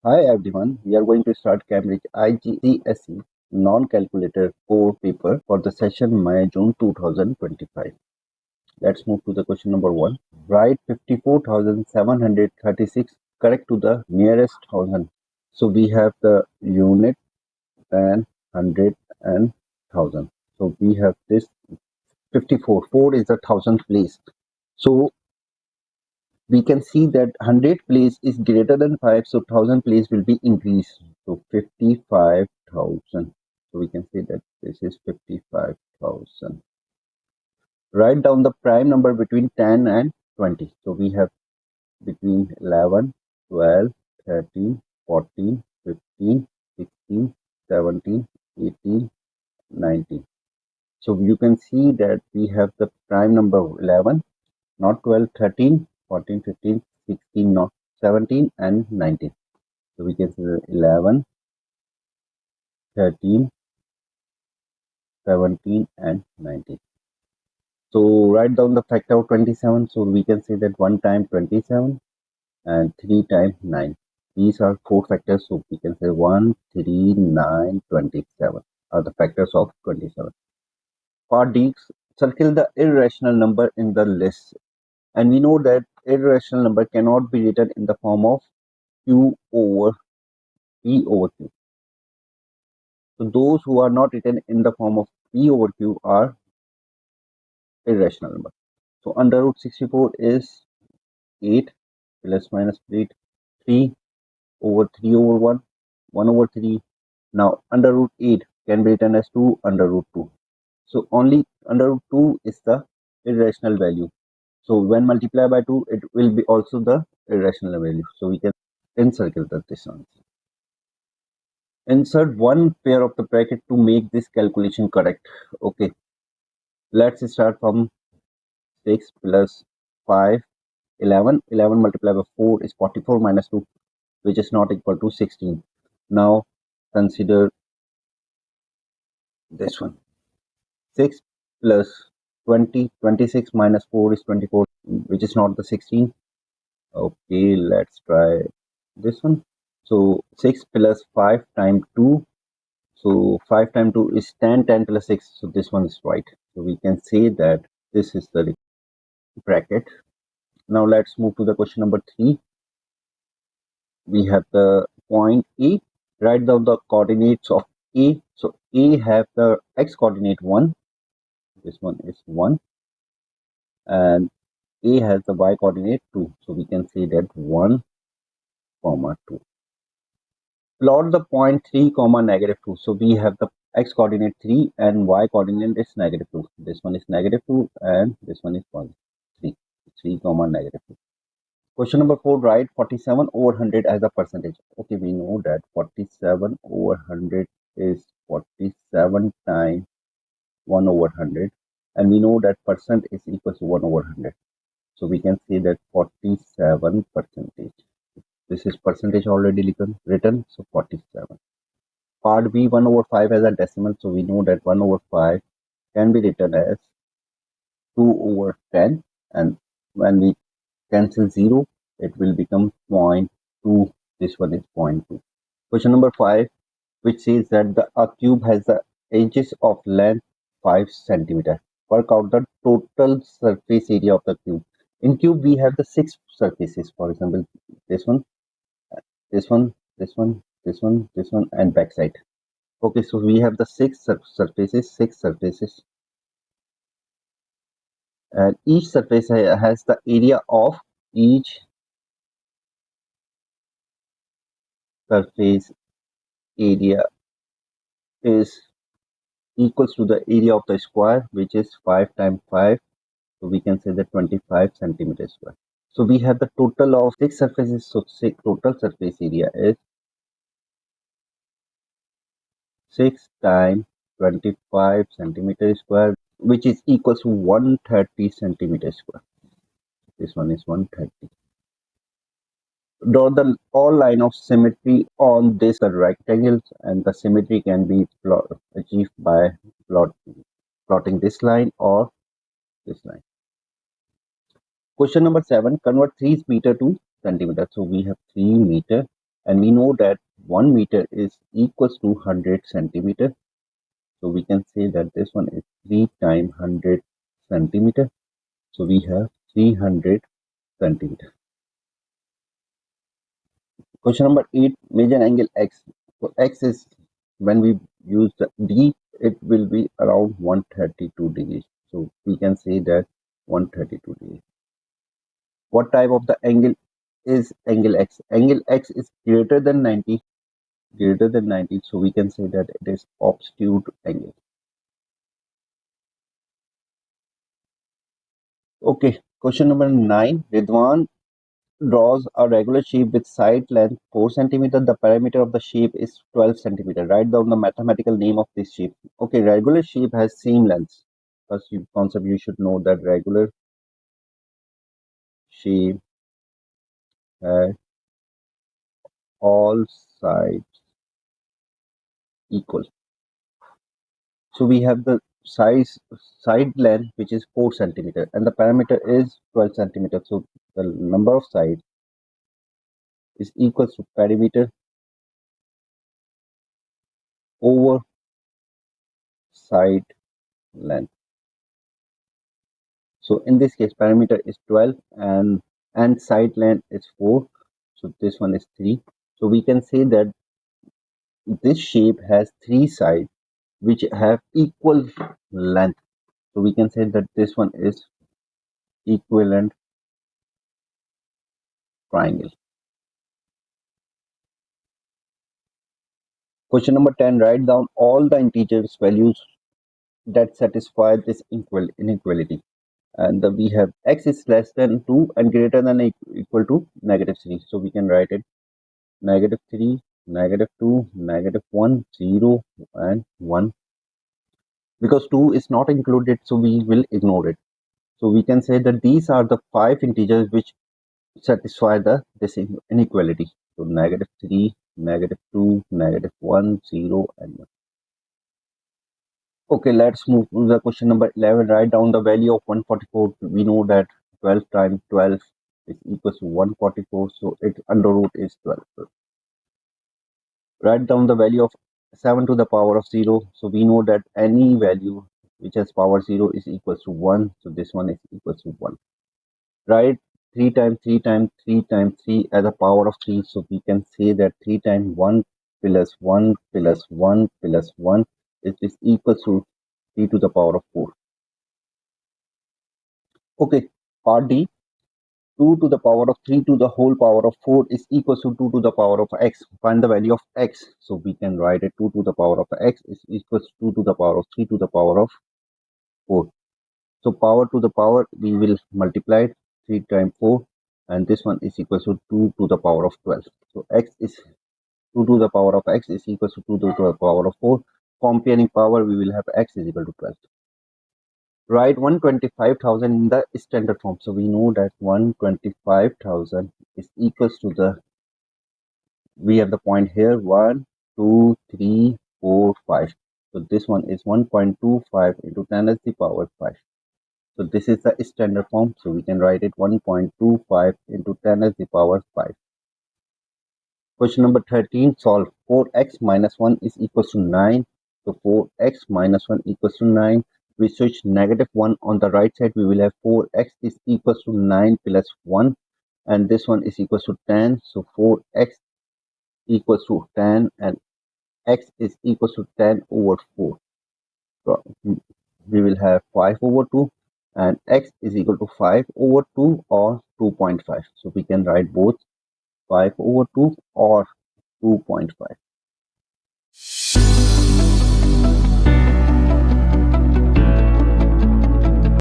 Hi everyone, we are going to start Cambridge IGCSE non-calculator core paper for the session May-June 2025. Let's move to the question number 1. Write 54,736 correct to the nearest thousand. So we have the unit and hundred and thousand. So we have this 54. 4 is the thousandth place. So we can see that 100 place is greater than 5, so 1000 place will be increased. So 55,000. So we can say that this is 55,000. Write down the prime number between 10 and 20. So we have between 11, 12, 13, 14, 15, 16, 17, 18, 19. So you can see that we have the prime number 11, not 12, 13, 14, 15, 16, not 17 and 19. So we can say 11, 13, 17 and 19. So write down the factor of 27. So we can say that 1 time 27 and 3 times 9. These are 4 factors. So we can say 1, 3, 9, 27 are the factors of 27. Part D, circle the irrational number in the list. And we know that irrational number cannot be written in the form of Q over P over Q. So those who are not written in the form of P over Q are irrational number. So under root 64 is 8 plus minus 8, 3 over 3 over 1, 1 over 3. Now under root 8 can be written as 2 under root 2. So only under root 2 is the irrational value. So when multiplied by 2, it will be also the irrational value. So we can encircle this answer. Insert one pair of the bracket to make this calculation correct. Okay, let's start from 6 plus 5, 11. 11 multiplied by 4 is 44 minus 2, which is not equal to 16. Now consider this one. 6 plus 20, 26 minus 4 is 24, which is not the 16. Okay, let's try this one. So 6 plus 5 times 2. So 5 times 2 is 10, 10 plus 6. So this one is right. So we can say that this is the bracket. Now let's move to the question number 3. We have the point A. Write down the coordinates of A. So A have the x coordinate 1. This one is 1. And A has the y coordinate 2. So we can say that 1, 2. Plot the point 3, negative 2. So we have the x coordinate 3 and y coordinate is negative 2. This one is negative 2 and this one is 1, 3. 3, negative 2. Question number 4, write 47 over 100 as a percentage. Okay, we know that 47 over 100 is 47 times 1 over 100. And we know that percent is equal to 1 over 100. So we can say that 47 percentage. This is percentage already written, so 47. Part B, 1 over 5 as a decimal. So we know that 1 over 5 can be written as 2 over 10. And when we cancel 0, it will become 0.2. This one is 0.2. Question number 5, which says that a cube has the edges of length 5 centimeter. Work out the total surface area of the cube. In cube, we have the 6 surfaces. For example, this one, this one, this one, this one, this one, and backside. Okay, so we have the 6 surfaces, and each surface has the area of each surface area is equals to the area of the square, which is 5 times 5. So we can say that 25 centimeters square. So we have the total of 6 surfaces. So total surface area is 6 times 25 centimeters square, which is equals to 130 centimeters square. This one is 130. Draw the all line of symmetry on this rectangles, and the symmetry can be achieved by plotting this line or this line. Question number 7, convert 3 meter to centimeter. So we have 3 meter And we know that 1 meter is equals to 100 centimeter. So we can say that this one is 3 times 100 centimeter. So we have 300 centimeter. Question number 8, measure angle X. So X is, when we use the D, it will be around 132 degrees. So we can say that 132 degrees. What type of the angle is angle X? Angle X is greater than 90, so we can say that it is obtuse angle. Okay, question number 9. Ridwan draws a regular shape with side length 4 centimeter. The perimeter of the shape is 12 centimeter. Write down the mathematical name of this shape. Okay, regular shape has same length. First concept you should know that regular shape has all sides equal. So we have the side length which is 4 centimeter and the perimeter is 12 centimeter. So the number of sides is equal to perimeter over side length. So in this case, perimeter is 12 and side length is 4. So this one is 3. So we can say that this shape has 3 sides which have equal length. So we can say that this one is equivalent triangle. Question number 10. Write down all the integers values that satisfy this inequality. And we have x is less than 2 and greater than or equal to -3. So we can write it -3, -2, -1, 0 and 1. Because 2 is not included, so we will ignore it. So we can say that these are the 5 integers which satisfy this inequality. So -3, -2, -1, 0 and 1. Okay, let's move to the question number 11. Write down the value of 144. We know that 12 times 12 is equals to 144. So its under root is 12. Write down the value of 7 to the power of 0. So we know that any value which has power 0 is equals to 1. So this one is equals to 1. Write 3 times 3 times 3 times 3 as a power of 3. So we can say that 3 times 1 plus 1 plus 1 plus 1 is equals to 3 to the power of 4. Okay, part D. 2 to the power of 3 to the whole power of 4 is equals to 2 to the power of x. Find the value of x. So we can write it 2 to the power of x is equals to 2 to the power of 3 to the power of 4. So power to the power, we will multiply it 3 times 4 and this one is equals to 2 to the power of 12. So x is 2 to the power of x is equals to 2 to the power of 4. Comparing power, we will have x is equal to 12. Write 125,000 in the standard form. So we know that 125,000 is equals to we have the point here 1, 2, 3, 4, 5. So this one is 1.25 into 10 to the power 5. So this is the standard form. So we can write it 1.25 into 10 to the power 5. Question number 13. Solve. 4x minus 1 is equals to 9. So 4x minus 1 equals to 9. We switch -1 on the right side. We will have 4x is equals to 9 plus 1. And this one is equals to 10. So 4x equals to 10 and x is equals to 10 over 4. So we will have 5 over 2 and x is equal to 5 over 2 or 2.5. So we can write both 5 over 2 or 2.5.